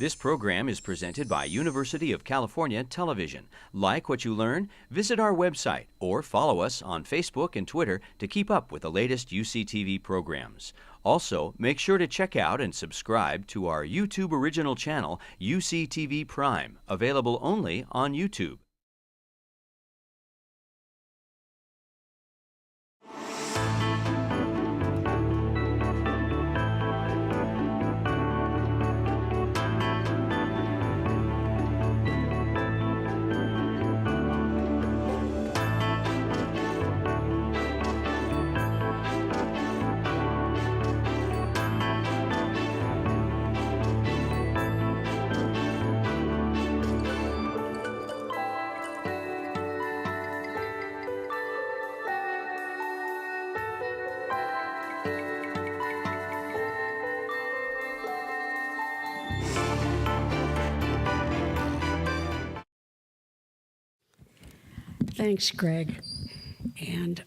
This program is presented by University of California Television. Like what you learn? Visit our website or follow us on Facebook and Twitter to keep up with the latest UCTV programs. Also, make sure to check out and subscribe to our YouTube original channel, UCTV Prime, available only on YouTube. Thanks, Greg. And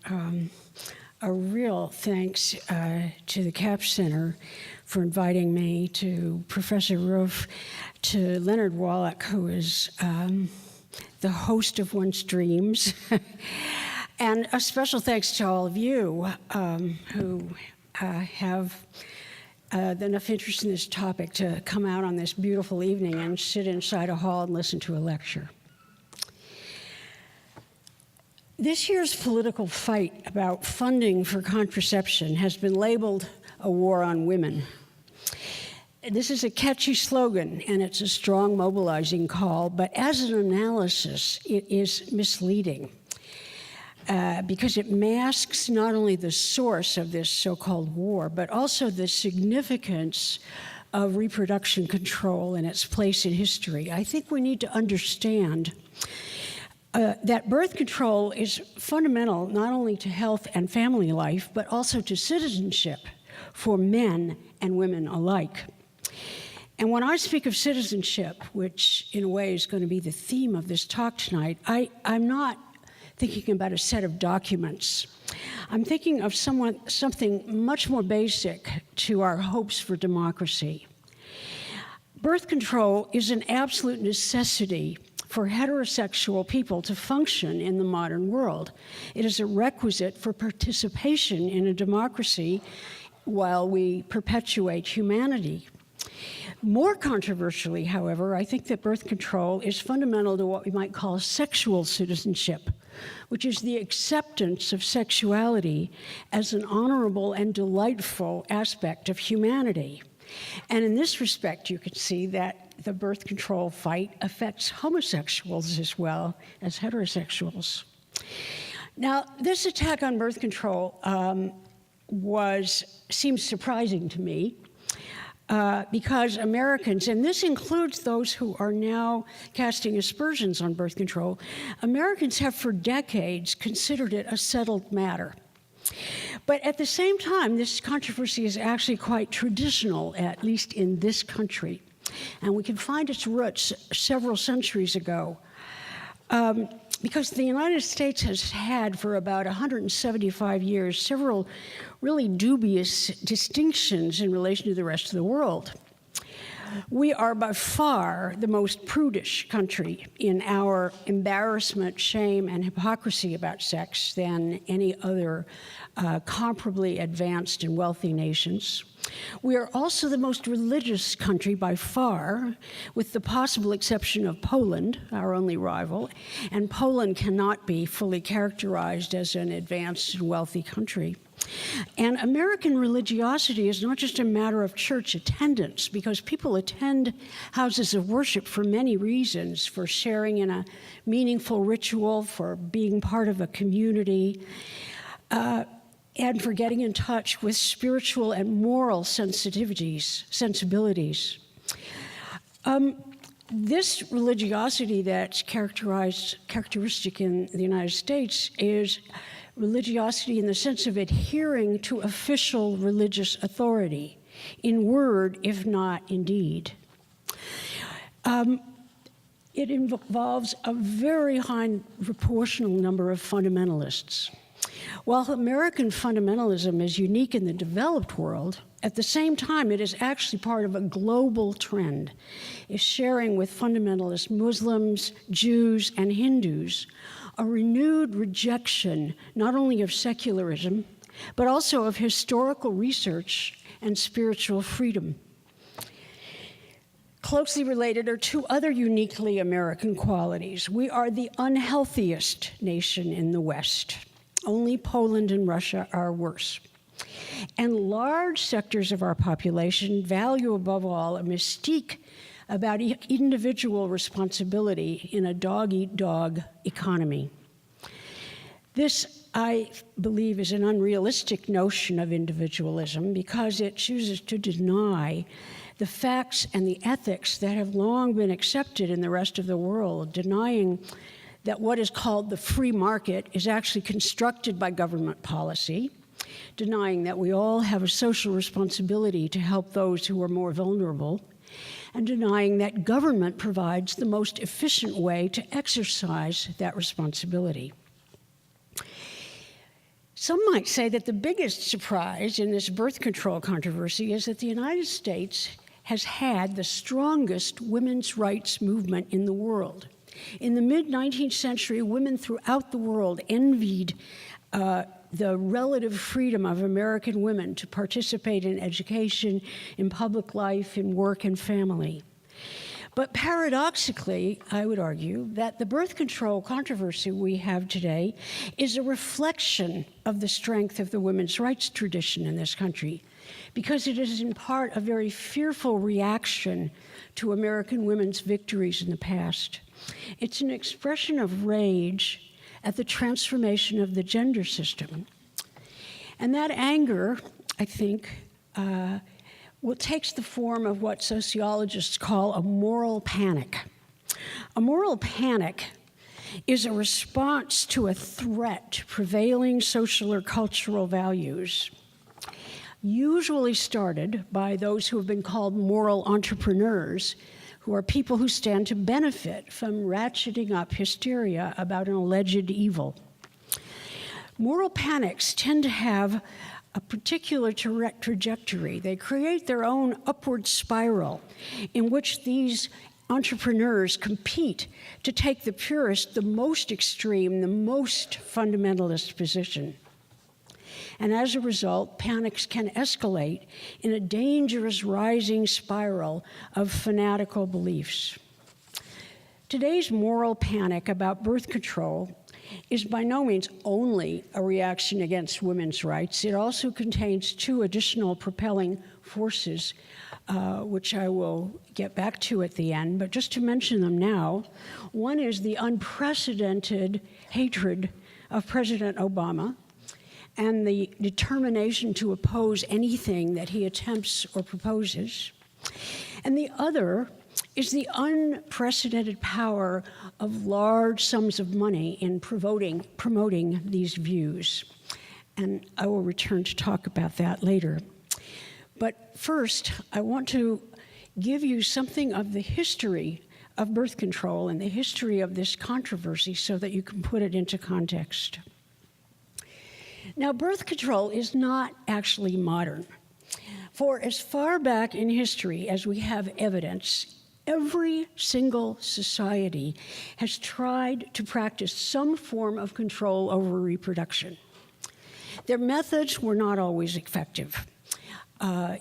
a real thanks to the Capps Center for inviting me, to Professor Roof, to Leonard Wallach, who is the host of One's Dreams, and a special thanks to all of you who have enough interest in this topic to come out on this beautiful evening and sit inside a hall and listen to a lecture. This year's political fight about funding for contraception has been labeled a war on women. This is a catchy slogan, and it's a strong mobilizing call, but as an analysis, it is misleading because it masks not only the source of this so-called war, but also the significance of reproduction control and its place in history. I think we need to understand that birth control is fundamental not only to health and family life, but also to citizenship for men and women alike. And when I speak of citizenship, which in a way is going to be the theme of this talk tonight, I'm not thinking about a set of documents. I'm thinking of something much more basic to our hopes for democracy. Birth control is an absolute necessity for heterosexual people to function in the modern world. It is a requisite for participation in a democracy while we perpetuate humanity. More controversially, however, I think that birth control is fundamental to what we might call sexual citizenship, which is the acceptance of sexuality as an honorable and delightful aspect of humanity. And in this respect, you can see that the birth control fight affects homosexuals as well as heterosexuals. Now, this attack on birth control seems surprising to me because Americans, and this includes those who are now casting aspersions on birth control, Americans have for decades considered it a settled matter. But at the same time, this controversy is actually quite traditional, at least in this country. And we can find its roots several centuries ago. Because the United States has had for about 175 years several really dubious distinctions in relation to the rest of the world. We are by far the most prudish country in our embarrassment, shame, and hypocrisy about sex than any other comparably advanced and wealthy nations. We are also the most religious country by far, with the possible exception of Poland, our only rival, and Poland cannot be fully characterized as an advanced and wealthy country. And American religiosity is not just a matter of church attendance, because people attend houses of worship for many reasons, for sharing in a meaningful ritual, for being part of a community, and for getting in touch with spiritual and moral sensibilities. This religiosity that's characteristic in the United States is religiosity in the sense of adhering to official religious authority, in word, if not in deed. It involves a very high proportional number of fundamentalists. While American fundamentalism is unique in the developed world, At the same time, it is actually part of a global trend, is sharing with fundamentalist Muslims, Jews, and Hindus a renewed rejection not only of secularism, but also of historical research and spiritual freedom. Closely related are two other uniquely American qualities. We are the unhealthiest nation in the West. Only Poland and Russia are worse. And large sectors of our population value above all a mystique about individual responsibility in a dog-eat-dog economy. This, I believe, is an unrealistic notion of individualism because it chooses to deny the facts and the ethics that have long been accepted in the rest of the world, denying that what is called the free market is actually constructed by government policy, denying that we all have a social responsibility to help those who are more vulnerable, and denying that government provides the most efficient way to exercise that responsibility. Some might say that the biggest surprise in this birth control controversy is that the United States has had the strongest women's rights movement in the world. In the mid-19th century, women throughout the world envied the relative freedom of American women to participate in education, in public life, in work and family. But paradoxically, I would argue that the birth control controversy we have today is a reflection of the strength of the women's rights tradition in this country, because it is in part a very fearful reaction to American women's victories in the past. It's an expression of rage at the transformation of the gender system. And that anger, I think, takes the form of what sociologists call a moral panic. A moral panic is a response to a threat to prevailing social or cultural values, usually started by those who have been called moral entrepreneurs, who are people who stand to benefit from ratcheting up hysteria about an alleged evil. Moral panics tend to have a particular trajectory. They create their own upward spiral in which these entrepreneurs compete to take the purest, the most extreme, the most fundamentalist position. And as a result, panics can escalate in a dangerous rising spiral of fanatical beliefs. Today's moral panic about birth control is by no means only a reaction against women's rights. It also contains two additional propelling forces, which I will get back to at the end, but just to mention them now. One is the unprecedented hatred of President Obama and the determination to oppose anything that he attempts or proposes. And the other is the unprecedented power of large sums of money in promoting these views. And I will return to talk about that later. But first, I want to give you something of the history of birth control and the history of this controversy so that you can put it into context. Now, birth control is not actually modern. For as far back in history as we have evidence, every single society has tried to practice some form of control over reproduction. Their methods were not always effective.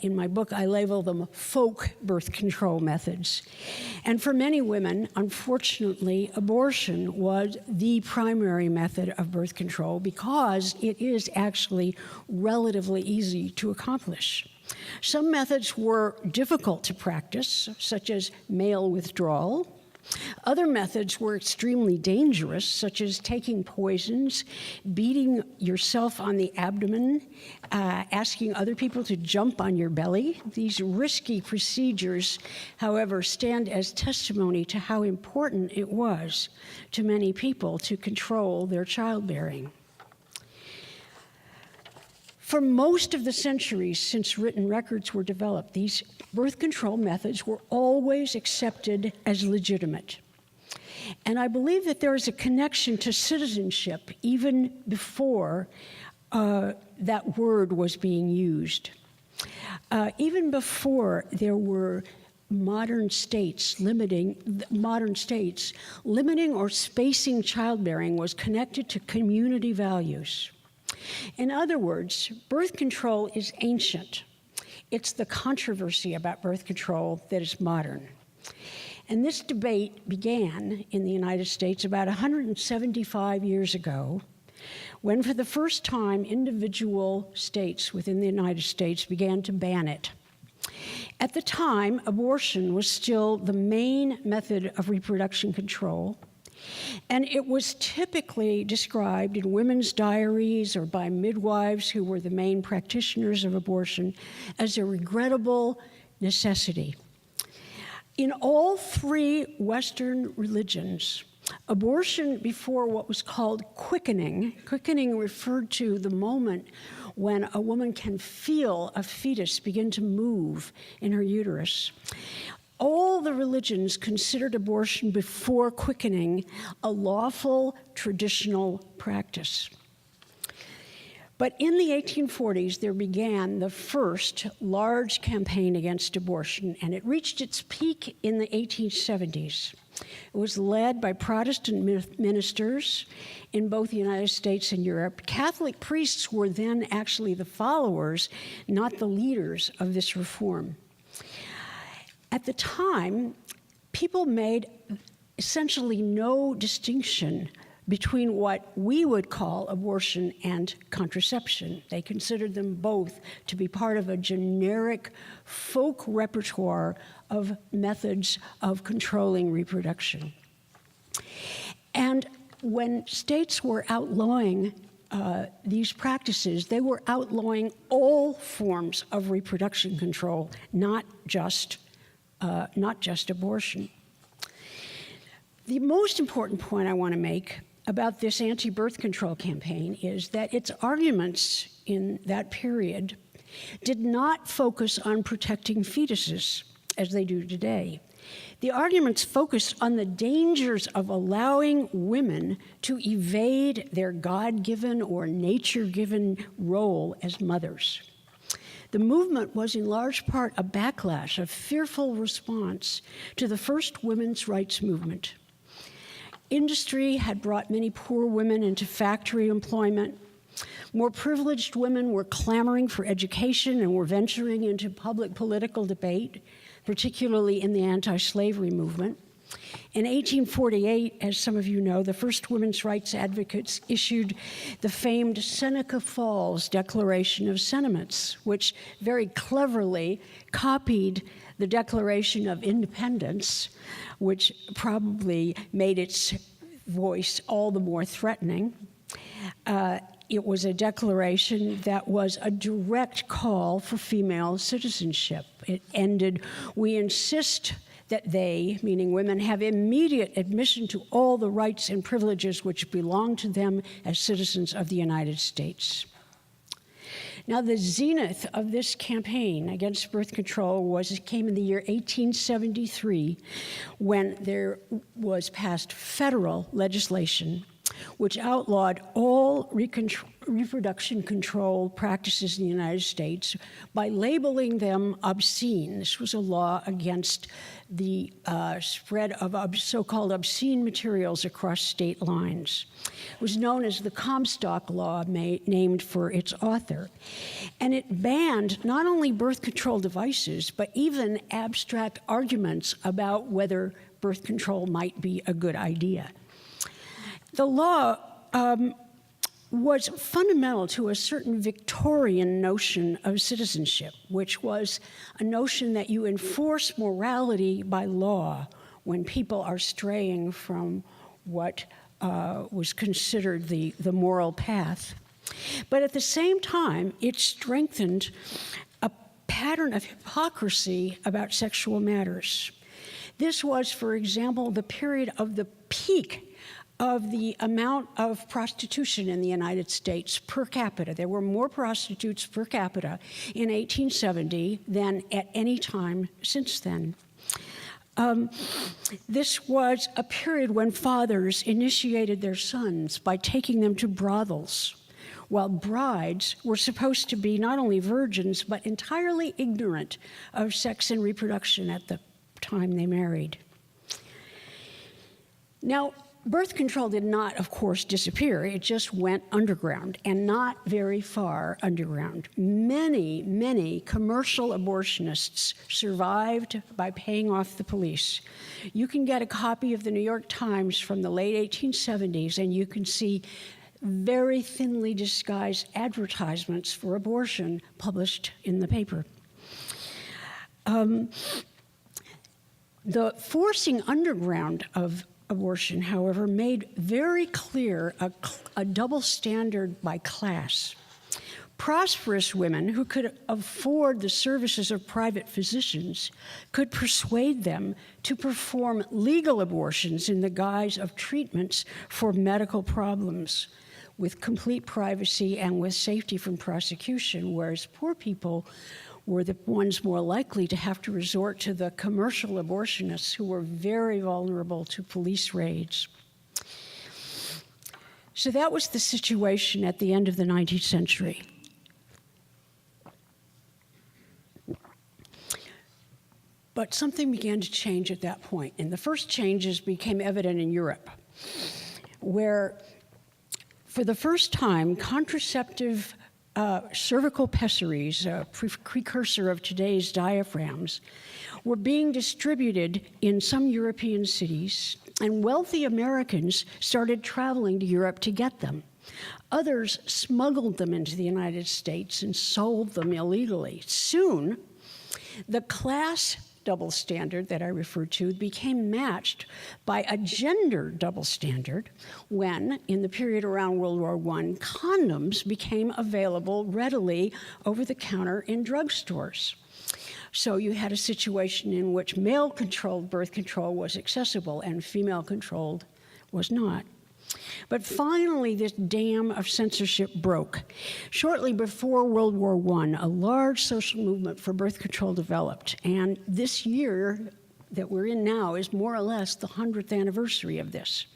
In my book, I label them folk birth control methods. And for many women, unfortunately, abortion was the primary method of birth control because it is actually relatively easy to accomplish. Some methods were difficult to practice, such as male withdrawal. Other methods were extremely dangerous, such as taking poisons, beating yourself on the abdomen, asking other people to jump on your belly. These risky procedures, however, stand as testimony to how important it was to many people to control their childbearing. For most of the centuries since written records were developed, these birth control methods were always accepted as legitimate. And I believe that there is a connection to citizenship even before that word was being used. Even before there were modern states limiting or spacing childbearing was connected to community values. In other words, birth control is ancient. It's the controversy about birth control that is modern. And this debate began in the United States about 175 years ago, when for the first time individual states within the United States began to ban it. At the time, abortion was still the main method of reproduction control, and it was typically described in women's diaries or by midwives who were the main practitioners of abortion as a regrettable necessity. In all three Western religions, abortion before what was called quickening referred to the moment when a woman can feel a fetus begin to move in her uterus. All the religions considered abortion before quickening a lawful traditional practice. But in the 1840s, there began the first large campaign against abortion, and it reached its peak in the 1870s. It was led by Protestant ministers in both the United States and Europe. Catholic priests were then actually the followers, not the leaders of this reform. At the time, people made essentially no distinction between what we would call abortion and contraception. They considered them both to be part of a generic folk repertoire of methods of controlling reproduction. And when states were outlawing these practices, they were outlawing all forms of reproduction control, not just abortion. The most important point I want to make about this anti-birth control campaign is that its arguments in that period did not focus on protecting fetuses as they do today. The arguments focused on the dangers of allowing women to evade their God-given or nature-given role as mothers. The movement was in large part a backlash, a fearful response to the first women's rights movement. Industry had brought many poor women into factory employment. More privileged women were clamoring for education and were venturing into public political debate, particularly in the anti-slavery movement. In 1848, as some of you know, the first women's rights advocates issued the famed Seneca Falls Declaration of Sentiments, which very cleverly copied the Declaration of Independence, which probably made its voice all the more threatening. It was a declaration that was a direct call for female citizenship. It ended, "We insist that they," meaning women, "have immediate admission to all the rights and privileges which belong to them as citizens of the United States." Now, the zenith of this campaign against birth control came in the year 1873, when there was passed federal legislation which outlawed all reproduction control practices in the United States by labeling them obscene. This was a law against the spread of so-called obscene materials across state lines. It was known as the Comstock Law, named for its author. And it banned not only birth control devices, but even abstract arguments about whether birth control might be a good idea. The law was fundamental to a certain Victorian notion of citizenship, which was a notion that you enforce morality by law when people are straying from what was considered the moral path. But at the same time, it strengthened a pattern of hypocrisy about sexual matters. This was, for example, the period of the peak of the amount of prostitution in the United States per capita. There were more prostitutes per capita in 1870 than at any time since then. This was a period when fathers initiated their sons by taking them to brothels while brides were supposed to be not only virgins, but entirely ignorant of sex and reproduction at the time they married. Now, birth control did not, of course, disappear. It just went underground, and not very far underground. Many, many commercial abortionists survived by paying off the police. You can get a copy of the New York Times from the late 1870s, and you can see very thinly disguised advertisements for abortion published in the paper. The forcing underground of abortion, however, made very clear a double standard by class. Prosperous women who could afford the services of private physicians could persuade them to perform legal abortions in the guise of treatments for medical problems with complete privacy and with safety from prosecution, whereas poor people were the ones more likely to have to resort to the commercial abortionists who were very vulnerable to police raids. So that was the situation at the end of the 19th century. But something began to change at that point, and the first changes became evident in Europe, where for the first time, contraceptive cervical pessaries, a precursor of today's diaphragms, were being distributed in some European cities, and wealthy Americans started traveling to Europe to get them. Others smuggled them into the United States and sold them illegally. Soon, the class double standard that I referred to became matched by a gender double standard when, in the period around World War I, condoms became available readily over the counter in drugstores. So you had a situation in which male-controlled birth control was accessible and female-controlled was not. But finally, this dam of censorship broke. Shortly before World War I, a large social movement for birth control developed, and this year that we're in now is more or less the 100th anniversary of this.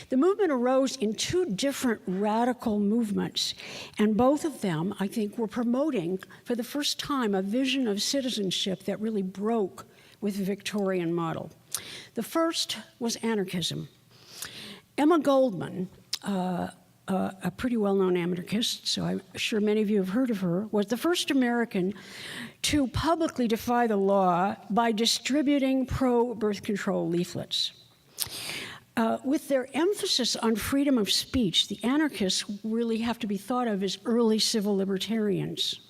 The movement arose in two different radical movements, and both of them, I think, were promoting, for the first time, a vision of citizenship that really broke with the Victorian model. The first was anarchism. Emma Goldman, a pretty well-known anarchist, so I'm sure many of you have heard of her, was the first American to publicly defy the law by distributing pro-birth control leaflets. With their emphasis on freedom of speech, the anarchists really have to be thought of as early civil libertarians.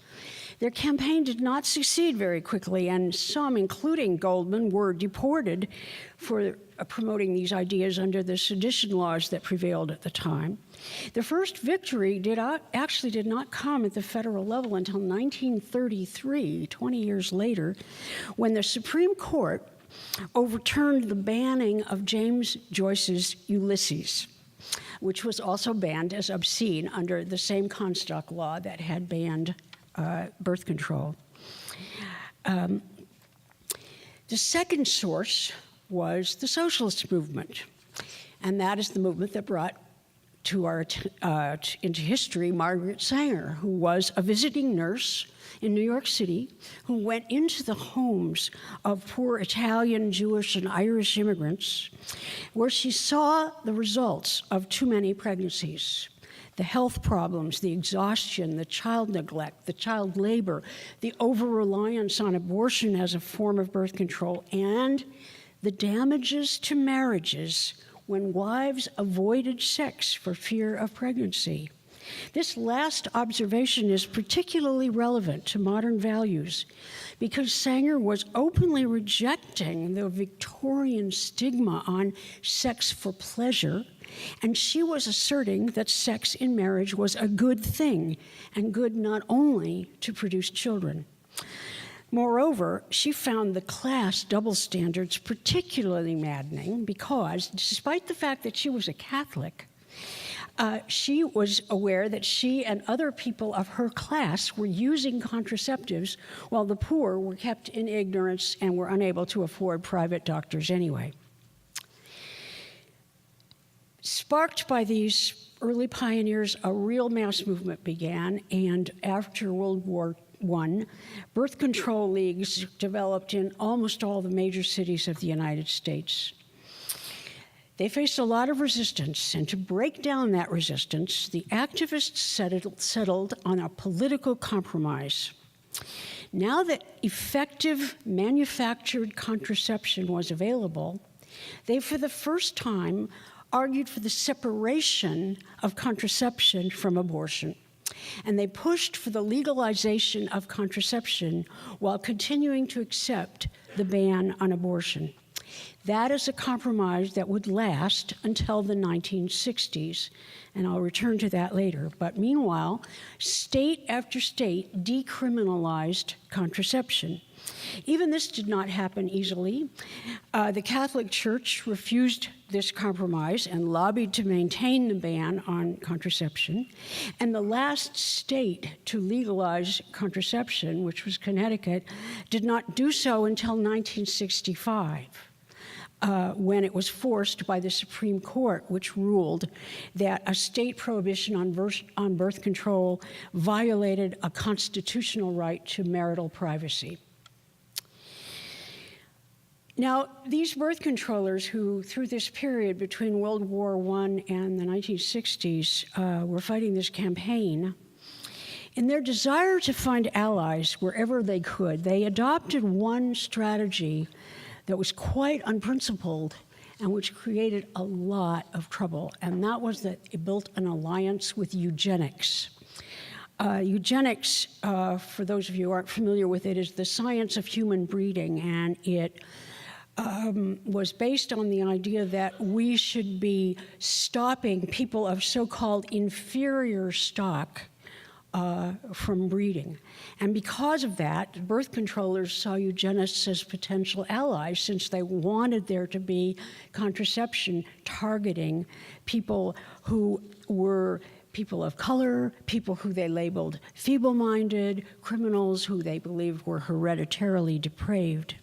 Their campaign did not succeed very quickly, and some, including Goldman, were deported for promoting these ideas under the sedition laws that prevailed at the time. The first victory actually did not come at the federal level until 1933, 20 years later, when the Supreme Court overturned the banning of James Joyce's Ulysses, which was also banned as obscene under the same Comstock law that had banned birth control. The second source was the Socialist Movement, and that is the movement that brought into history Margaret Sanger, who was a visiting nurse in New York City, who went into the homes of poor Italian, Jewish, and Irish immigrants, where she saw the results of too many pregnancies. The health problems, the exhaustion, the child neglect, the child labor, the over-reliance on abortion as a form of birth control, and the damages to marriages when wives avoided sex for fear of pregnancy. This last observation is particularly relevant to modern values because Sanger was openly rejecting the Victorian stigma on sex for pleasure, and she was asserting that sex in marriage was a good thing and good not only to produce children. Moreover, she found the class double standards particularly maddening because, despite the fact that she was a Catholic, she was aware that she and other people of her class were using contraceptives while the poor were kept in ignorance and were unable to afford private doctors anyway. Sparked by these early pioneers, a real mass movement began, and after World War I, birth control leagues developed in almost all the major cities of the United States. They faced a lot of resistance, and to break down that resistance, the activists settled on a political compromise. Now that effective manufactured contraception was available, they, for the first time, argued for the separation of contraception from abortion. And they pushed for the legalization of contraception while continuing to accept the ban on abortion. That is a compromise that would last until the 1960s, and I'll return to that later. But meanwhile, state after state decriminalized contraception. Even this did not happen easily. The Catholic Church refused this compromise and lobbied to maintain the ban on contraception. And the last state to legalize contraception, which was Connecticut, did not do so until 1965. When it was forced by the Supreme Court, which ruled that a state prohibition on birth control violated a constitutional right to marital privacy. Now, these birth controllers who, through this period between World War I and the 1960s, were fighting this campaign, in their desire to find allies wherever they could, they adopted one strategy that was quite unprincipled and which created a lot of trouble, and that was that it built an alliance with eugenics. Eugenics, for those of you who aren't familiar with it, is the science of human breeding, and it was based on the idea that we should be stopping people of so-called inferior stock from breeding. And because of that, birth controllers saw eugenists as potential allies, since they wanted there to be contraception targeting people who were people of color, people who they labeled feeble-minded, criminals who they believed were hereditarily depraved.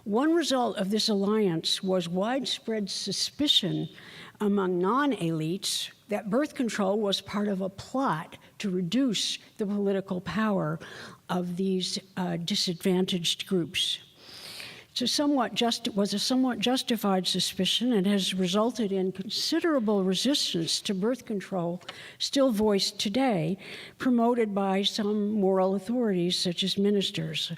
One result of this alliance was widespread suspicion among non-elites that birth control was part of a plot to reduce the political power of these disadvantaged groups. It was a somewhat justified suspicion and has resulted in considerable resistance to birth control, still voiced today, promoted by some moral authorities such as ministers.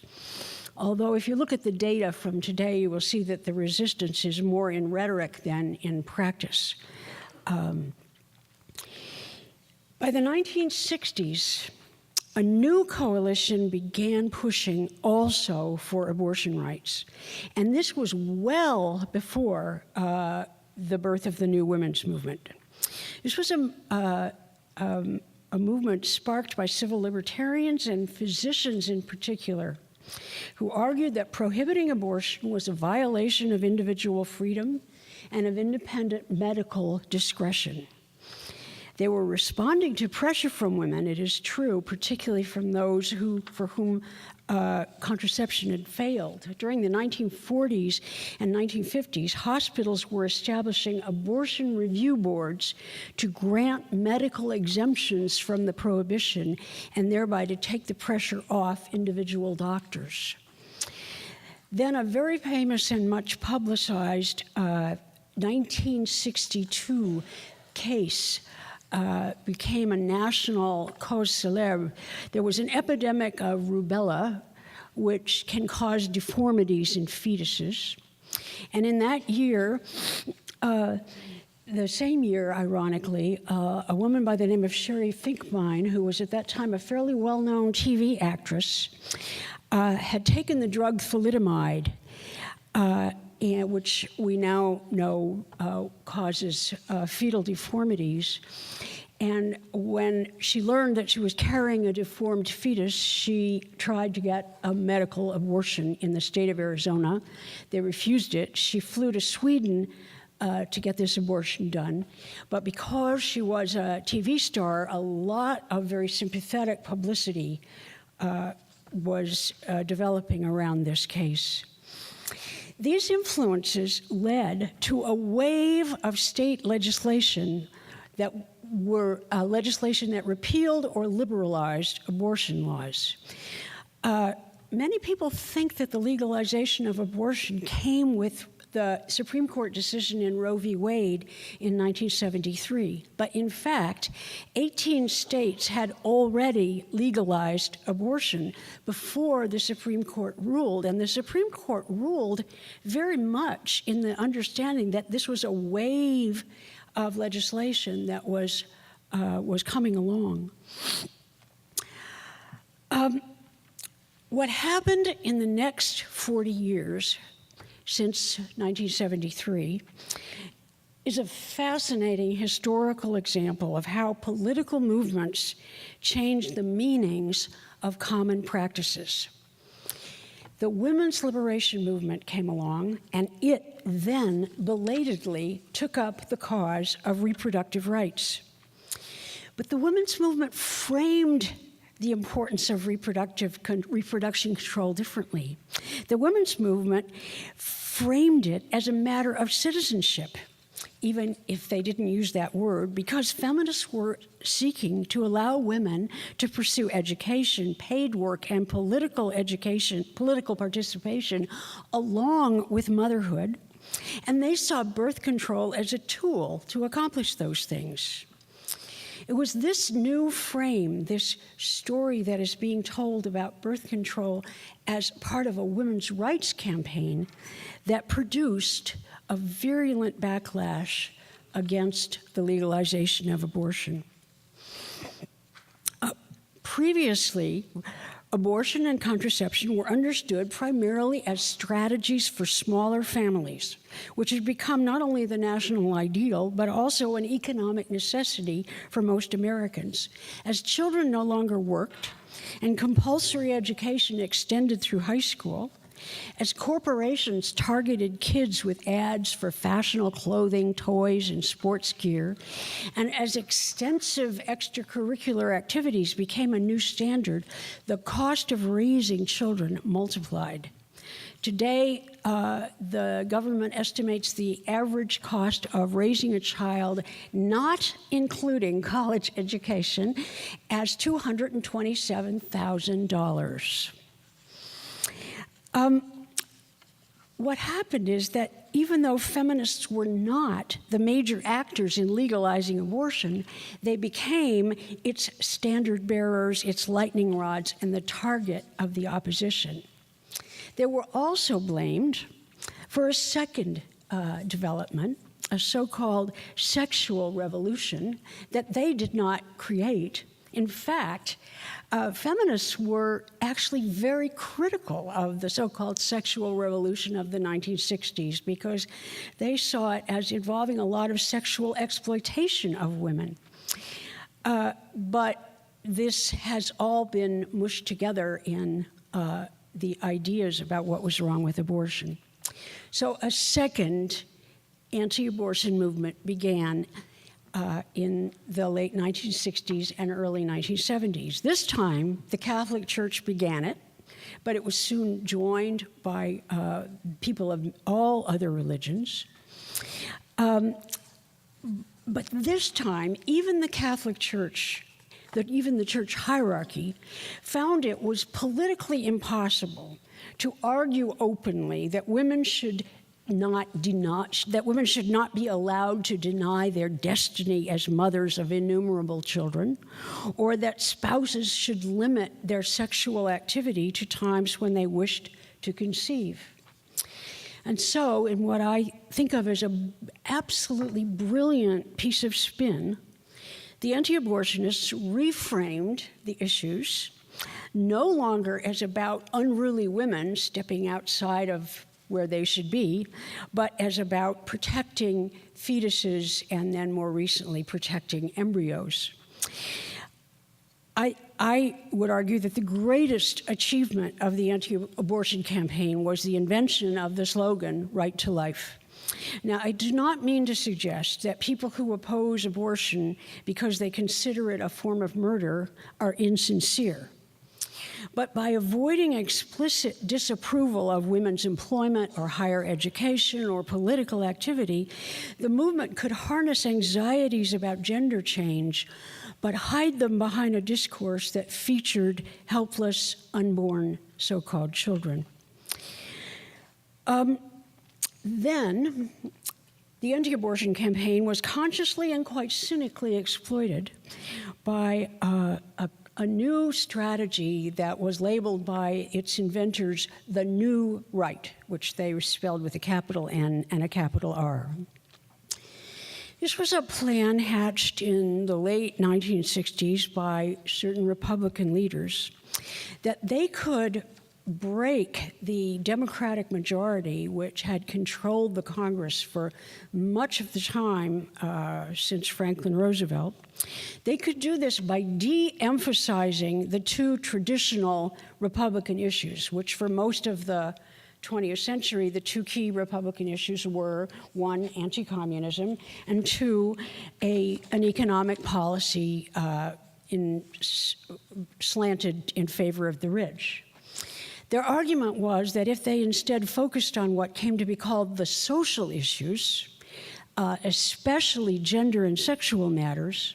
Although if you look at the data from today, you will see that the resistance is more in rhetoric than in practice. By the 1960s, a new coalition began pushing also for abortion rights. And this was well before the birth of the new women's movement. This was a movement sparked by civil libertarians and physicians in particular, who argued that prohibiting abortion was a violation of individual freedom and of independent medical discretion. They were responding to pressure from women, it is true, particularly from those for whom contraception had failed. During the 1940s and 1950s, hospitals were establishing abortion review boards to grant medical exemptions from the prohibition and thereby to take the pressure off individual doctors. Then a very famous and much publicized 1962 case became a national cause célèbre. There was an epidemic of rubella, which can cause deformities in fetuses. And in that year, the same year, ironically, a woman by the name of Sherry Finkbein, who was at that time a fairly well-known TV actress, had taken the drug thalidomide, which we now know causes fetal deformities. And when she learned that she was carrying a deformed fetus, she tried to get a medical abortion in the state of Arizona. They refused it. She flew to Sweden to get this abortion done. But because she was a TV star, a lot of very sympathetic publicity was developing around this case. These influences led to a wave of state legislation that were legislation that repealed or liberalized abortion laws. Many people think that the legalization of abortion came with the Supreme Court decision in Roe v. Wade in 1973. But in fact, 18 states had already legalized abortion before the Supreme Court ruled. And the Supreme Court ruled very much in the understanding that this was a wave of legislation that was coming along. What happened in the next 40 years since 1973 is a fascinating historical example of how political movements changed the meanings of common practices. The women's liberation movement came along, and it then belatedly took up the cause of reproductive rights. But the women's movement framed the importance of reproduction control differently. The women's movement framed it as a matter of citizenship, even if they didn't use that word, because feminists were seeking to allow women to pursue education, paid work, and political participation along with motherhood. And they saw birth control as a tool to accomplish those things. It was this new frame, this story that is being told about birth control as part of a women's rights campaign that produced a virulent backlash against the legalization of abortion. Previously, abortion and contraception were understood primarily as strategies for smaller families, which had become not only the national ideal, but also an economic necessity for most Americans. As children no longer worked and compulsory education extended through high school, as corporations targeted kids with ads for fashionable clothing, toys, and sports gear, and as extensive extracurricular activities became a new standard, the cost of raising children multiplied. Today, the government estimates the average cost of raising a child, not including college education, as $227,000. What happened is that even though feminists were not the major actors in legalizing abortion, they became its standard bearers, its lightning rods, and the target of the opposition. They were also blamed for a second development, a so-called sexual revolution that they did not create. In fact, feminists were actually very critical of the so-called sexual revolution of the 1960s because they saw it as involving a lot of sexual exploitation of women. But this has all been mushed together in the ideas about what was wrong with abortion. So a second anti-abortion movement began in the late 1960s and early 1970s. This time, the Catholic Church began it, but it was soon joined by people of all other religions. But this time, even the Catholic Church, even the church hierarchy, found it was politically impossible to argue openly that women should not be allowed to deny their destiny as mothers of innumerable children, or that spouses should limit their sexual activity to times when they wished to conceive. And so, in what I think of as an absolutely brilliant piece of spin, the anti-abortionists reframed the issues no longer as about unruly women stepping outside of where they should be, but as about protecting fetuses and then more recently protecting embryos. I would argue that the greatest achievement of the anti-abortion campaign was the invention of the slogan, "Right to Life." Now, I do not mean to suggest that people who oppose abortion because they consider it a form of murder are insincere. But by avoiding explicit disapproval of women's employment or higher education or political activity, the movement could harness anxieties about gender change, but hide them behind a discourse that featured helpless, unborn, so-called children. Then, the anti-abortion campaign was consciously and quite cynically exploited by a new strategy that was labeled by its inventors the New Right, which they spelled with a capital N and a capital R. This was a plan hatched in the late 1960s by certain Republican leaders that they could break the Democratic majority, which had controlled the Congress for much of the time since Franklin Roosevelt. They could do this by de-emphasizing the two traditional Republican issues, which for most of the 20th century, the two key Republican issues were, one, anti-communism, and two, an economic policy slanted in favor of the rich. Their argument was that if they instead focused on what came to be called the social issues, especially gender and sexual matters,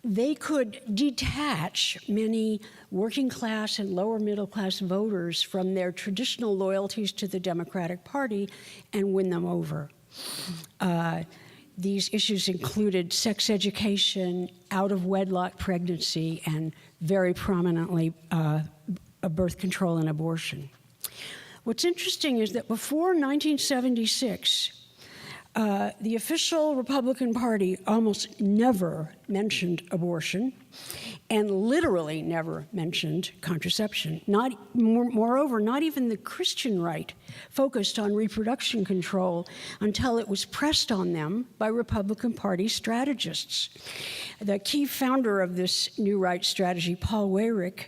they could detach many working class and lower middle class voters from their traditional loyalties to the Democratic Party and win them over. These issues included sex education, out-of-wedlock pregnancy, and very prominently birth control and abortion. What's interesting is that before 1976, the official Republican Party almost never mentioned abortion and literally never mentioned contraception. Moreover, not even the Christian right focused on reproduction control until it was pressed on them by Republican Party strategists. The key founder of this new right strategy, Paul Weyrich,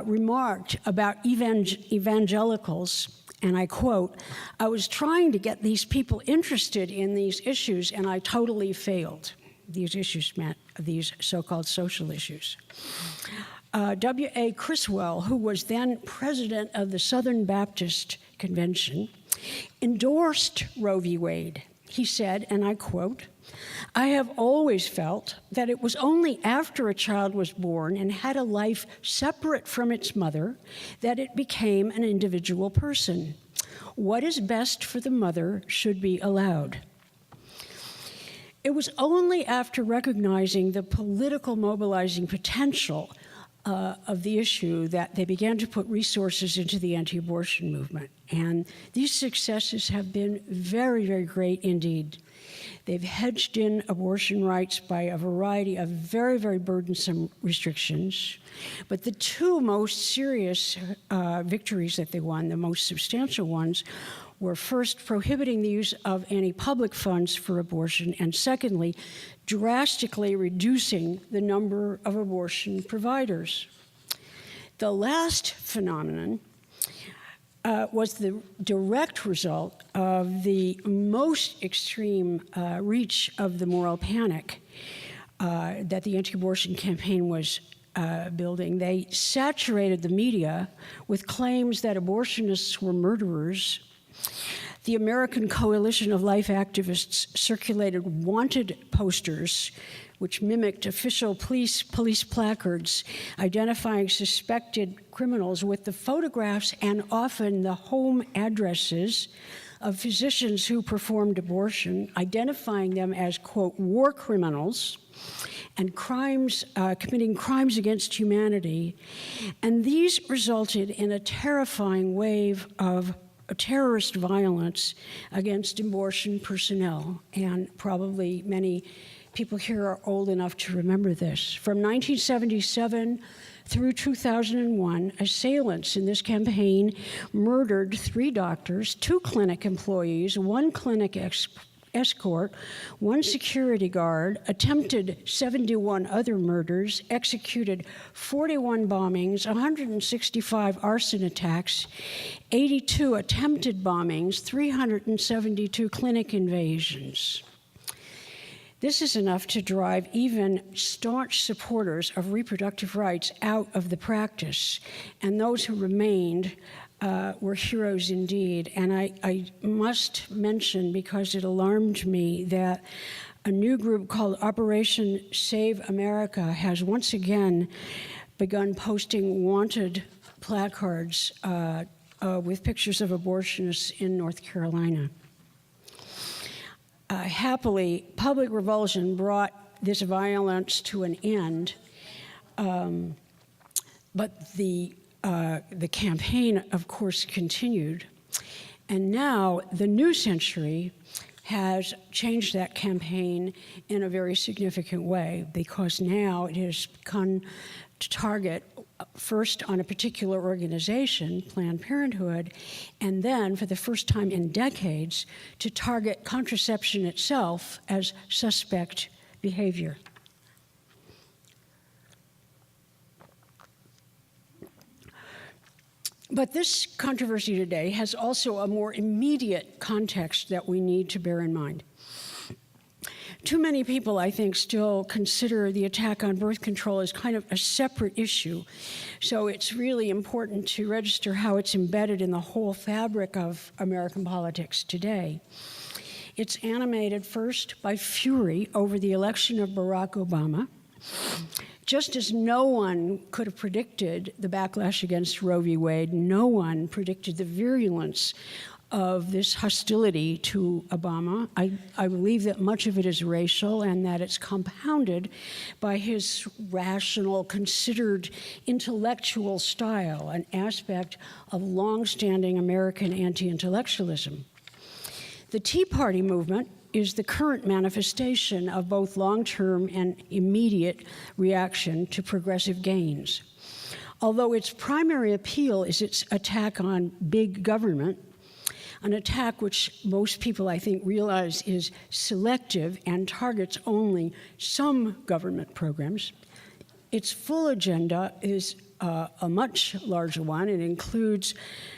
remarked about evangelicals, and I quote, "I was trying to get these people interested in these issues, and I totally failed." These issues meant these so-called social issues. W.A. Criswell, who was then president of the Southern Baptist Convention, endorsed Roe v. Wade. He said, and I quote, "I have always felt that it was only after a child was born and had a life separate from its mother that it became an individual person. What is best for the mother should be allowed." It was only after recognizing the political mobilizing potential of the issue that they began to put resources into the anti-abortion movement. And these successes have been very, very great indeed. They've hedged in abortion rights by a variety of very, very burdensome restrictions. But the two most serious victories that they won, the most substantial ones, were first prohibiting the use of any public funds for abortion, and secondly, drastically reducing the number of abortion providers. The last phenomenon was the direct result of the most extreme reach of the moral panic that the anti-abortion campaign was building. They saturated the media with claims that abortionists were murderers. The American Coalition of Life Activists circulated wanted posters which mimicked official police placards identifying suspected criminals with the photographs and often the home addresses of physicians who performed abortion, identifying them as, quote, war criminals and committing crimes against humanity. And these resulted in a terrifying wave of terrorist violence against abortion personnel, and probably many people here are old enough to remember this. From 1977 through 2001, assailants in this campaign murdered 3 doctors, 2 clinic employees, 1 clinic escort, 1 security guard, attempted 71 other murders, executed 41 bombings, 165 arson attacks, 82 attempted bombings, 372 clinic invasions. This is enough to drive even staunch supporters of reproductive rights out of the practice, and those who remained were heroes indeed. And I must mention, because it alarmed me, that a new group called Operation Save America has once again begun posting wanted placards with pictures of abortionists in North Carolina. Happily, public revulsion brought this violence to an end, but the campaign, of course, continued. And now the new century has changed that campaign in a very significant way, because now it has come to target first on a particular organization, Planned Parenthood, and then, for the first time in decades, to target contraception itself as suspect behavior. But this controversy today has also a more immediate context that we need to bear in mind. Too many people, I think, still consider the attack on birth control as kind of a separate issue. So it's really important to register how it's embedded in the whole fabric of American politics today. It's animated first by fury over the election of Barack Obama. Just as no one could have predicted the backlash against Roe v. Wade, no one predicted the virulence of this hostility to Obama. I believe that much of it is racial and that it's compounded by his rational, considered, intellectual style, an aspect of longstanding American anti-intellectualism. The Tea Party movement is the current manifestation of both long-term and immediate reaction to progressive gains. Although its primary appeal is its attack on big government, an attack which most people, I think, realize is selective and targets only some government programs, its full agenda is a much larger one. It includes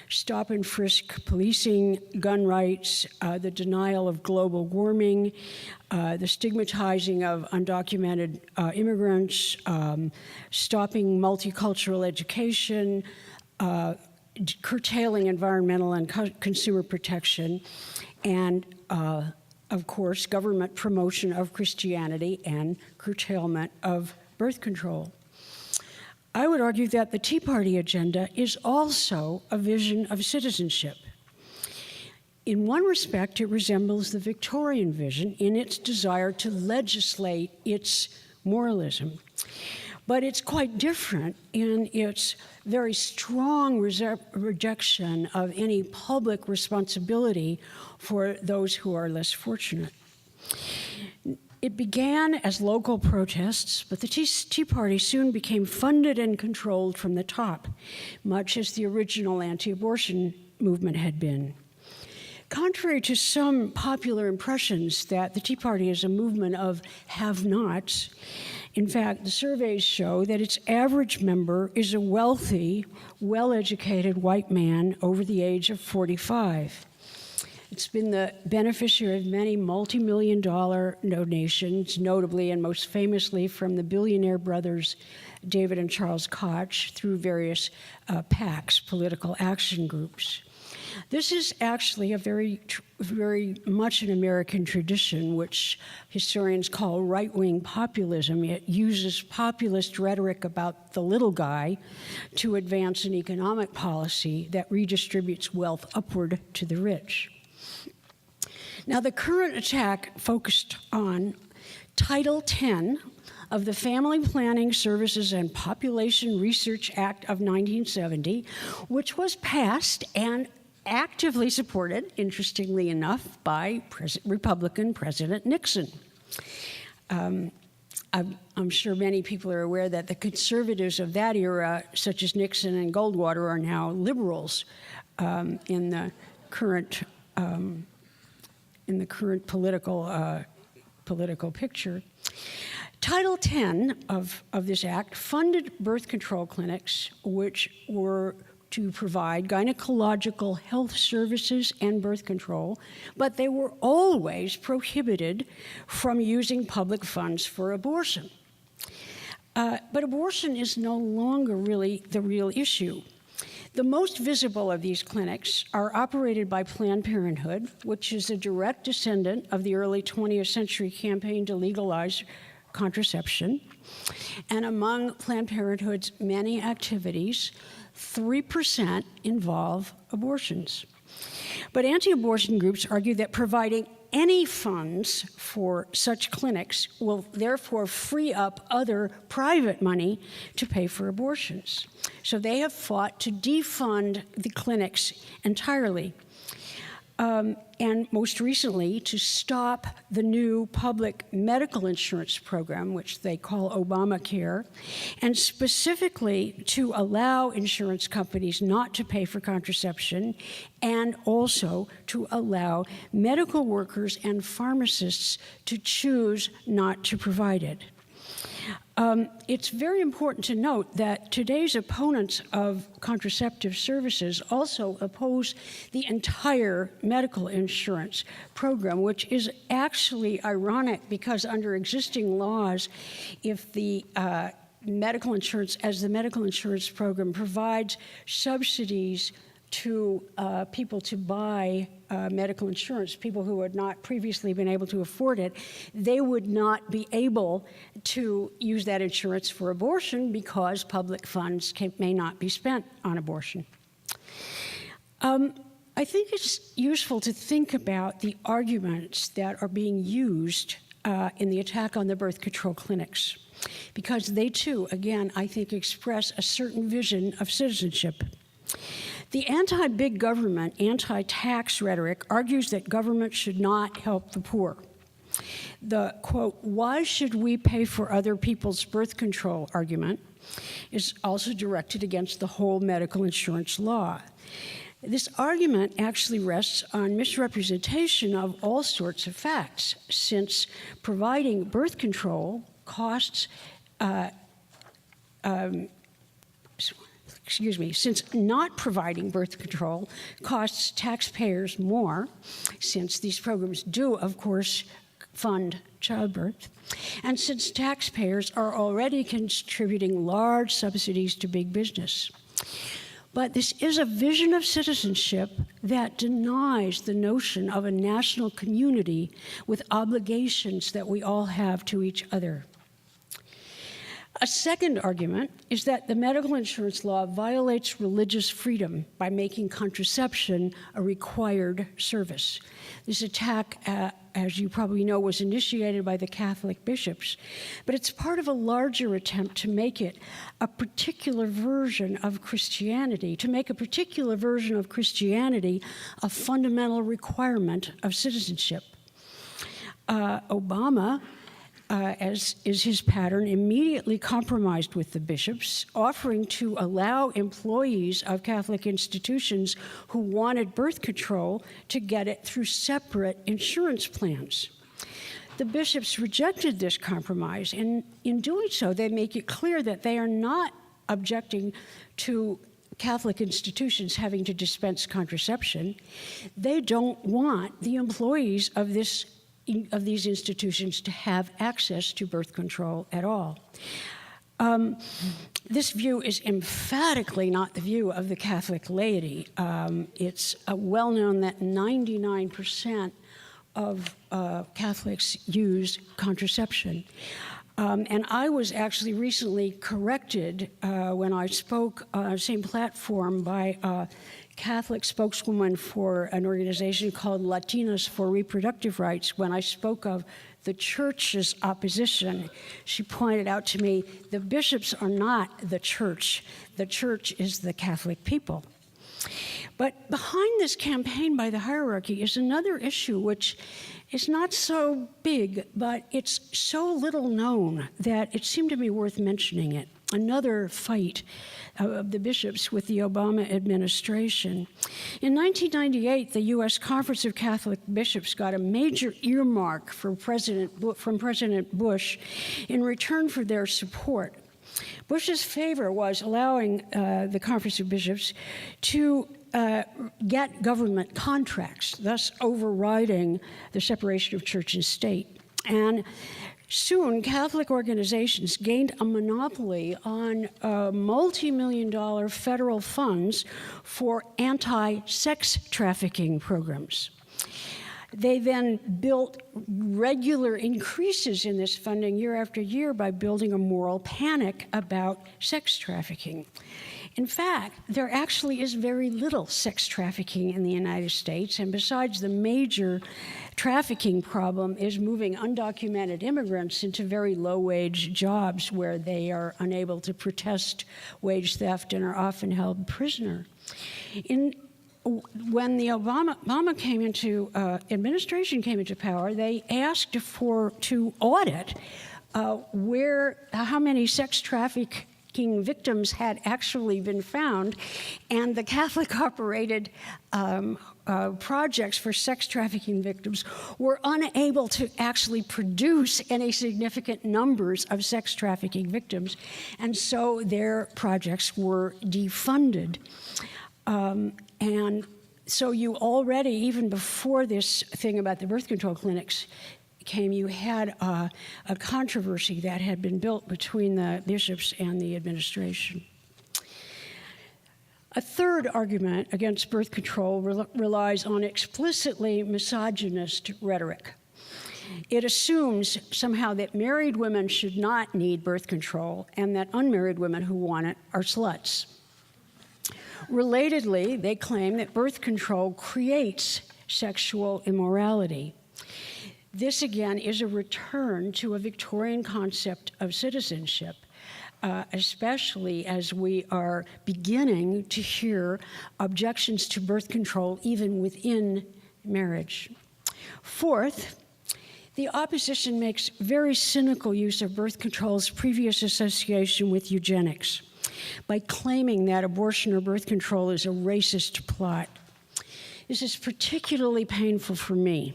stop and frisk policing, gun rights, the denial of global warming, the stigmatizing of undocumented immigrants, stopping multicultural education, curtailing environmental and consumer protection, and, of course, government promotion of Christianity and curtailment of birth control. I would argue that the Tea Party agenda is also a vision of citizenship. In one respect, it resembles the Victorian vision in its desire to legislate its moralism. But it's quite different in its very strong rejection of any public responsibility for those who are less fortunate. It began as local protests, but the Tea Party soon became funded and controlled from the top, much as the original anti-abortion movement had been. Contrary to some popular impressions that the Tea Party is a movement of have-nots, in fact, the surveys show that its average member is a wealthy, well-educated white man over the age of 45. It's been the beneficiary of many multi-million-dollar donations, notably and most famously from the billionaire brothers David and Charles Koch, through various PACs, political action groups. This is actually a very much an American tradition, which historians call right-wing populism. It uses populist rhetoric about the little guy to advance an economic policy that redistributes wealth upward to the rich. Now, the current attack focused on Title 10 of the Family Planning Services and Population Research Act of 1970, which was passed and actively supported, interestingly enough, by Republican President Nixon. I'm sure many people are aware that the conservatives of that era, such as Nixon and Goldwater, are now liberals in the current political picture. Title 10 of this act funded birth control clinics, which were to provide gynecological health services and birth control, but they were always prohibited from using public funds for abortion. But abortion is no longer really the real issue. The most visible of these clinics are operated by Planned Parenthood, which is a direct descendant of the early 20th century campaign to legalize contraception. And among Planned Parenthood's many activities, 3% involve abortions. But anti-abortion groups argue that providing any funds for such clinics will therefore free up other private money to pay for abortions. So they have fought to defund the clinics entirely. And most recently, to stop the new public medical insurance program, which they call Obamacare, and specifically to allow insurance companies not to pay for contraception, and also to allow medical workers and pharmacists to choose not to provide it. It's very important to note that today's opponents of contraceptive services also oppose the entire medical insurance program, which is actually ironic because under existing laws, if the medical insurance program provides subsidies to people to buy medical insurance, people who had not previously been able to afford it, they would not be able to use that insurance for abortion because public funds may not be spent on abortion. I think it's useful to think about the arguments that are being used in the attack on the birth control clinics, because they too, again, I think express a certain vision of citizenship. The anti-big government, anti-tax rhetoric argues that government should not help the poor. The, quote, why should we pay for other people's birth control argument is also directed against the whole medical insurance law. This argument actually rests on misrepresentation of all sorts of facts, since providing birth control costs since not providing birth control costs taxpayers more, since these programs do, of course, fund childbirth, and since taxpayers are already contributing large subsidies to big business. But this is a vision of citizenship that denies the notion of a national community with obligations that we all have to each other. A second argument is that the medical insurance law violates religious freedom by making contraception a required service. This attack, as you probably know, was initiated by the Catholic bishops, but it's part of a larger attempt to make it a particular version of Christianity, a fundamental requirement of citizenship. Obama, as is his pattern, immediately compromised with the bishops, offering to allow employees of Catholic institutions who wanted birth control to get it through separate insurance plans. The bishops rejected this compromise, and in doing so, they make it clear that they are not objecting to Catholic institutions having to dispense contraception. They don't want the employees of these institutions to have access to birth control at all. This view is emphatically not the view of the Catholic laity. It's well known that 99% of Catholics use contraception. And I was actually recently corrected when I spoke on the same platform by a Catholic spokeswoman for an organization called Latinas for Reproductive Rights. When I spoke of the church's opposition, she pointed out to me, the bishops are not the church is the Catholic people. But behind this campaign by the hierarchy is another issue which is not so big, but it's so little known that it seemed to me worth mentioning it. Another fight of the bishops with the Obama administration. In 1998, the U.S. Conference of Catholic Bishops got a major earmark from President Bush in return for their support. Bush's favor was allowing the Conference of Bishops to get government contracts, thus overriding the separation of church and state. And soon, Catholic organizations gained a monopoly on multi-million-dollar federal funds for anti-sex trafficking programs. They then built regular increases in this funding year after year by building a moral panic about sex trafficking. In fact, there actually is very little sex trafficking in the United States, and besides, the major trafficking problem is moving undocumented immigrants into very low-wage jobs where they are unable to protest wage theft and are often held prisoner. When the Obama came into administration came into power, they asked to audit how many sex trafficking victims had actually been found, and the Catholic-operated projects for sex trafficking victims were unable to actually produce any significant numbers of sex trafficking victims, and so their projects were defunded. And so you already, even before this thing about the birth control clinics came, you had a controversy that had been built between the bishops and the administration. A third argument against birth control relies on explicitly misogynist rhetoric. It assumes somehow that married women should not need birth control and that unmarried women who want it are sluts. Relatedly, they claim that birth control creates sexual immorality. This, again, is a return to a Victorian concept of citizenship, especially as we are beginning to hear objections to birth control even within marriage. Fourth, the opposition makes very cynical use of birth control's previous association with eugenics by claiming that abortion or birth control is a racist plot. This is particularly painful for me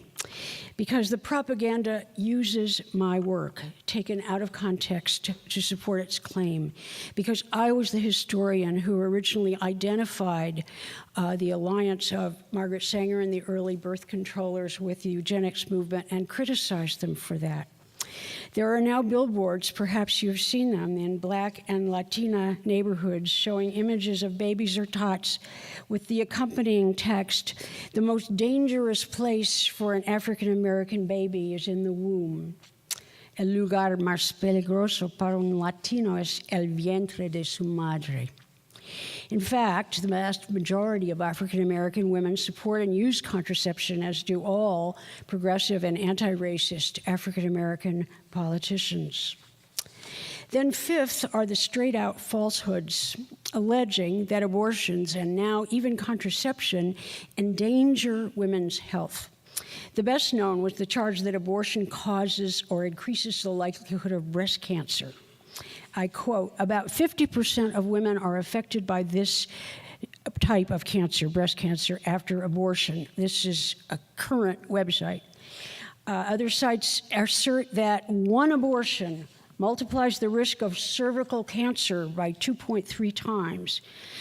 because the propaganda uses my work, taken out of context, to support its claim, because I was the historian who originally identified the alliance of Margaret Sanger and the early birth controllers with the eugenics movement and criticized them for that. There are now billboards, perhaps you've seen them, in Black and Latina neighborhoods showing images of babies or tots with the accompanying text, "The most dangerous place for an African-American baby is in the womb. El lugar más peligroso para un latino es el vientre de su madre." In fact, the vast majority of African-American women support and use contraception, as do all progressive and anti-racist African-American politicians. Then fifth are the straight-out falsehoods, alleging that abortions and now even contraception endanger women's health. The best known was the charge that abortion causes or increases the likelihood of breast cancer. I quote, "About 50% of women are affected by this type of cancer, breast cancer, after abortion." This is a current website. Other sites assert that one abortion multiplies the risk of cervical cancer by 2.3 times,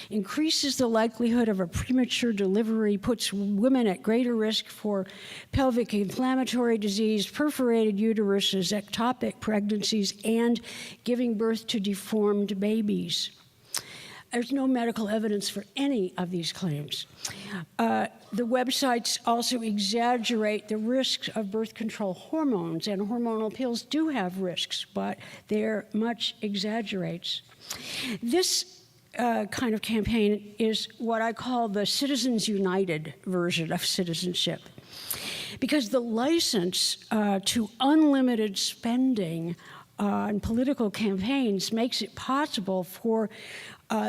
increases the likelihood of a premature delivery, puts women at greater risk for pelvic inflammatory disease, perforated uteruses, ectopic pregnancies, and giving birth to deformed babies. There's no medical evidence for any of these claims. The websites also exaggerate the risks of birth control hormones, and hormonal pills do have risks, but they're much exaggerates. This kind of campaign is what I call the Citizens United version of citizenship, because the license to unlimited spending on political campaigns makes it possible for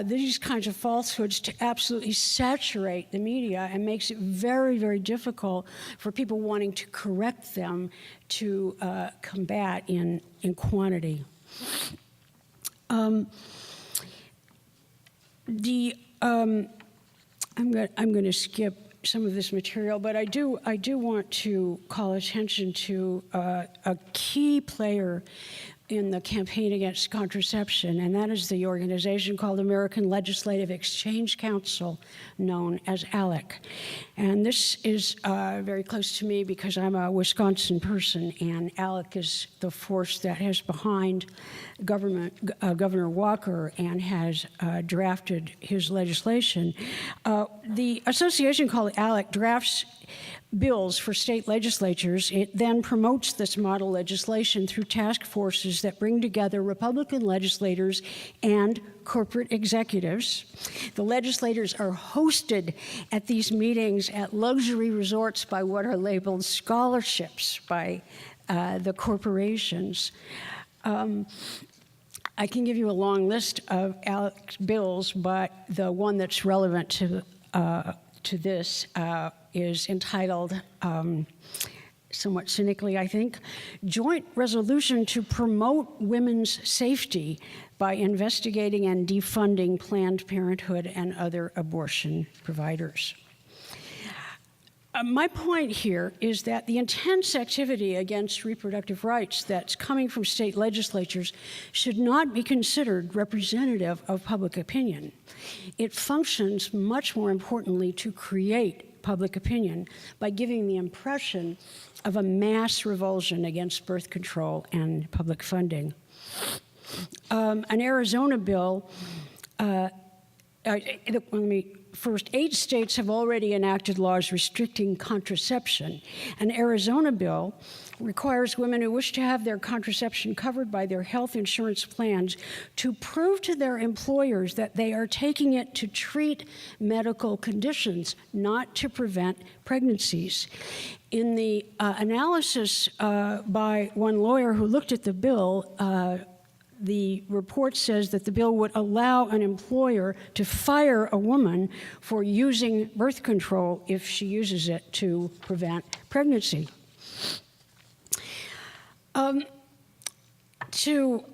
these kinds of falsehoods to absolutely saturate the media and makes it very, very difficult for people wanting to correct them to combat in quantity. I'm going to skip some of this material, but I do want to call attention to a key player in the campaign against contraception, and that is the organization called American Legislative Exchange Council, known as ALEC. And this is very close to me because I'm a Wisconsin person, and ALEC is the force that is behind Governor Walker and has drafted his legislation. The association called ALEC drafts bills for state legislatures. It then promotes this model legislation through task forces that bring together Republican legislators and corporate executives. The legislators are hosted at these meetings at luxury resorts by what are labeled scholarships by the corporations. I can give you a long list of ALEC bills, but the one that's relevant to this is entitled, somewhat cynically, I think, Joint Resolution to Promote Women's Safety by Investigating and Defunding Planned Parenthood and Other Abortion Providers. My point here is that the intense activity against reproductive rights that's coming from state legislatures should not be considered representative of public opinion. It functions much more importantly to create public opinion by giving the impression of a mass revulsion against birth control and public funding. An Arizona bill, First, 8 states have already enacted laws restricting contraception. An Arizona bill requires women who wish to have their contraception covered by their health insurance plans to prove to their employers that they are taking it to treat medical conditions, not to prevent pregnancies. In the analysis by one lawyer who looked at the bill, the report says that the bill would allow an employer to fire a woman for using birth control if she uses it to prevent pregnancy. To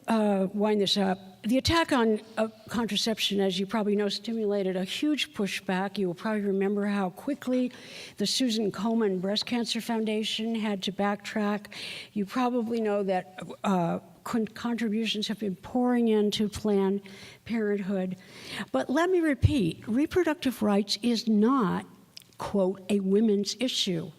wind this up, the attack on contraception, as you probably know, stimulated a huge pushback. You will probably remember how quickly the Susan Komen Breast Cancer Foundation had to backtrack. You probably know that contributions have been pouring into Planned Parenthood. But let me repeat, reproductive rights is not, quote, a women's issue.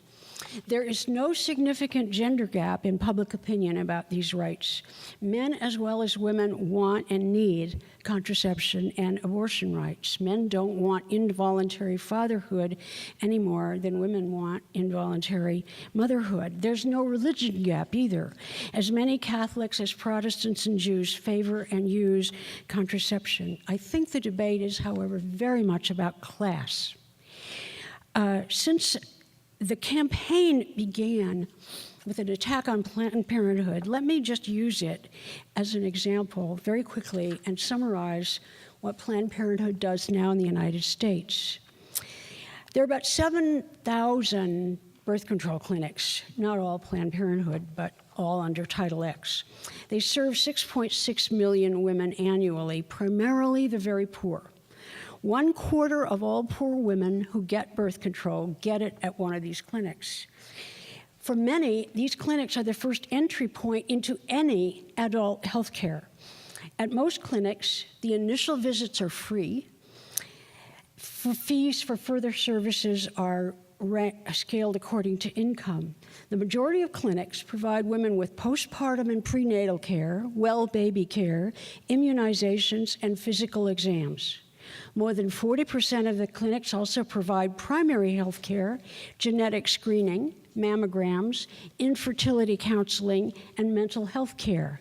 There is no significant gender gap in public opinion about these rights. Men as well as women want and need contraception and abortion rights. Men don't want involuntary fatherhood any more than women want involuntary motherhood. There's no religion gap either. As many Catholics as Protestants and Jews favor and use contraception. I think the debate is, however, very much about class. Since the campaign began with an attack on Planned Parenthood, let me just use it as an example very quickly and summarize what Planned Parenthood does now in the United States. There are about 7,000 birth control clinics, not all Planned Parenthood, but all under Title X. They serve 6.6 million women annually, primarily the very poor. 1/4 of all poor women who get birth control get it at one of these clinics. For many, these clinics are the first entry point into any adult health care. At most clinics, the initial visits are free. Fees for further services are scaled according to income. The majority of clinics provide women with postpartum and prenatal care, well baby care, immunizations, and physical exams. More than 40% of the clinics also provide primary health care, genetic screening, mammograms, infertility counseling, and mental health care.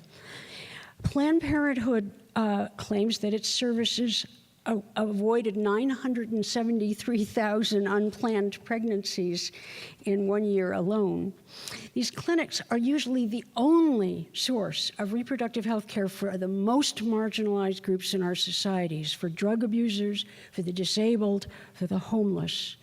Planned Parenthood claims that its services avoided 973,000 unplanned pregnancies in 1 year alone. These clinics are usually the only source of reproductive health care for the most marginalized groups in our societies, for drug abusers, for the disabled, for the homeless.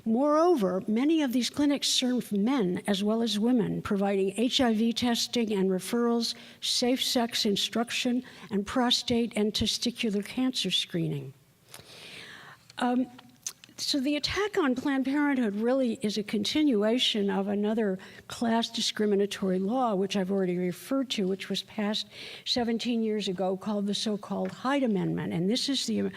Moreover, many of these clinics serve men as well as women, providing HIV testing and referrals, safe sex instruction, and prostate and testicular cancer screening. So the attack on Planned Parenthood really is a continuation of another class discriminatory law, which I've already referred to, which was passed 17 years ago, called the so-called Hyde Amendment. And this is the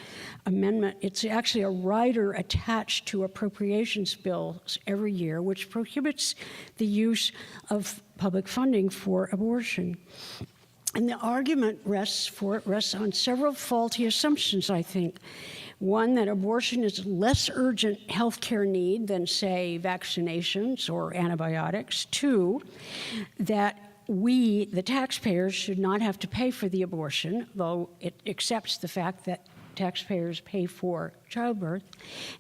amendment. It's actually a rider attached to appropriations bills every year, which prohibits the use of public funding for abortion. And the argument rests on several faulty assumptions, I think. One, that abortion is a less urgent healthcare need than, say, vaccinations or antibiotics. Two, that we, the taxpayers, should not have to pay for the abortion, though it accepts the fact that taxpayers pay for childbirth.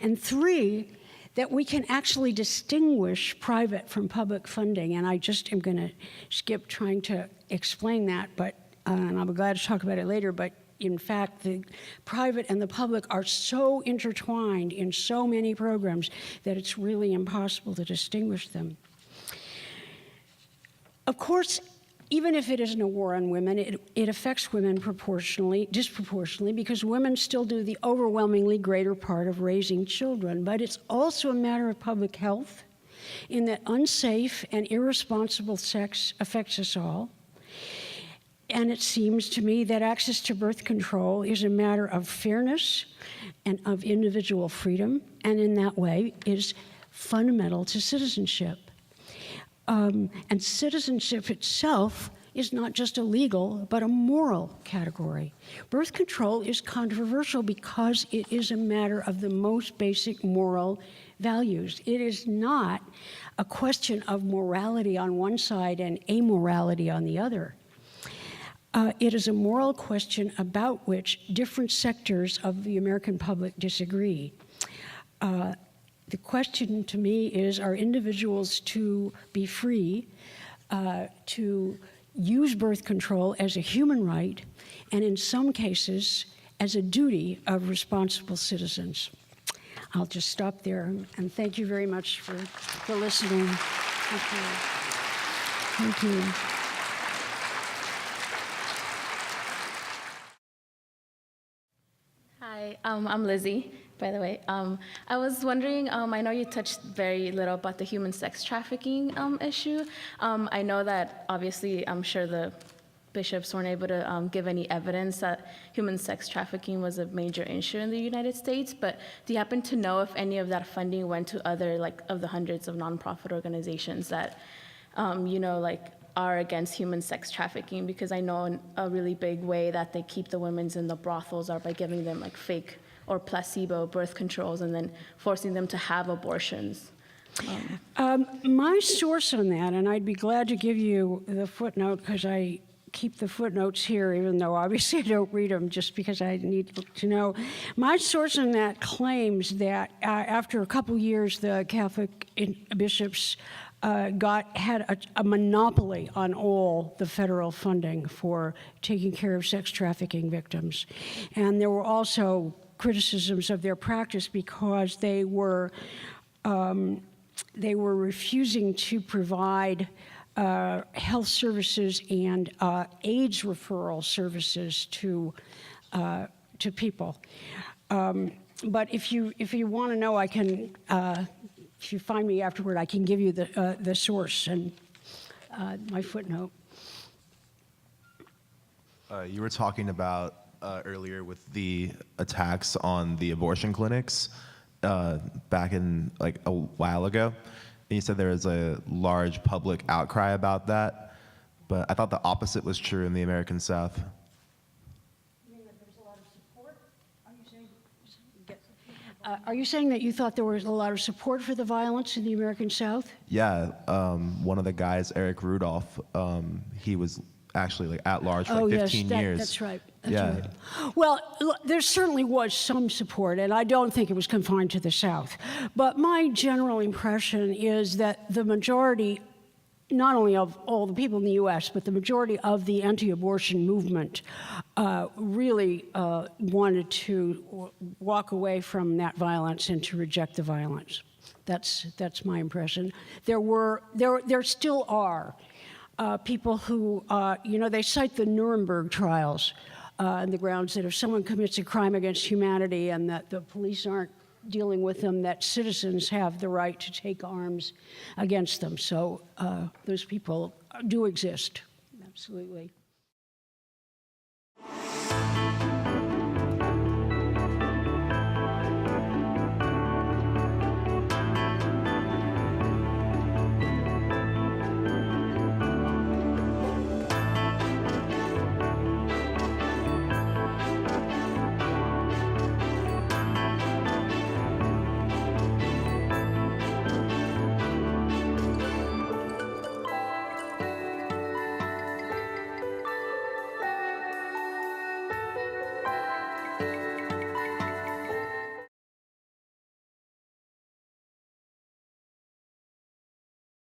And three, that we can actually distinguish private from public funding. And I just am going to skip trying to explain that, and I'll be glad to talk about it later, but in fact, the private and the public are so intertwined in so many programs that it's really impossible to distinguish them. Of course, even if it isn't a war on women, it affects women disproportionately, because women still do the overwhelmingly greater part of raising children. But it's also a matter of public health, in that unsafe and irresponsible sex affects us all. And it seems to me that access to birth control is a matter of fairness and of individual freedom, and in that way is fundamental to citizenship. And citizenship itself is not just a legal, but a moral category. Birth control is controversial because it is a matter of the most basic moral values. It is not a question of morality on one side and amorality on the other. It is a moral question about which different sectors of the American public disagree. The question to me is, are individuals to be free to use birth control as a human right, and in some cases, as a duty of responsible citizens? I'll just stop there, and thank you very much for listening. Thank you. Thank you. Hi, I'm Lizzie, by the way. I was wondering, I know you touched very little about the human sex trafficking issue. I know that obviously, I'm sure the bishops weren't able to give any evidence that human sex trafficking was a major issue in the United States, but do you happen to know if any of that funding went to other, of the hundreds of nonprofit organizations that, are against human sex trafficking? Because I know a really big way that they keep the women in the brothels are by giving them fake or placebo birth controls and then forcing them to have abortions. My source on that, and I'd be glad to give you the footnote because I keep the footnotes here, even though obviously I don't read them just because I need to know. My source on that claims that after a couple years, the Catholic bishops had a monopoly on all the federal funding for taking care of sex trafficking victims. And there were also criticisms of their practice because they were refusing to provide health services and AIDS referral services to people. But if you want to know, I can. If you find me afterward, I can give you the source and my footnote. You were talking about earlier with the attacks on the abortion clinics back in a while ago. And you said there was a large public outcry about that, but I thought the opposite was true in the American South. Are you saying that you thought there was a lot of support for the violence in the American South? Yeah, one of the guys, Eric Rudolph, he was actually at large for 15 years. That's right. Right. Well, there certainly was some support, and I don't think it was confined to the South. But my general impression is that the majority, not only of all the people in the U.S., but the majority of the anti-abortion movement really wanted to walk away from that violence and to reject the violence. That's my impression. There still are people who, they cite the Nuremberg trials on the grounds that if someone commits a crime against humanity and that the police aren't dealing with them, that citizens have the right to take arms against them. So those people do exist, absolutely.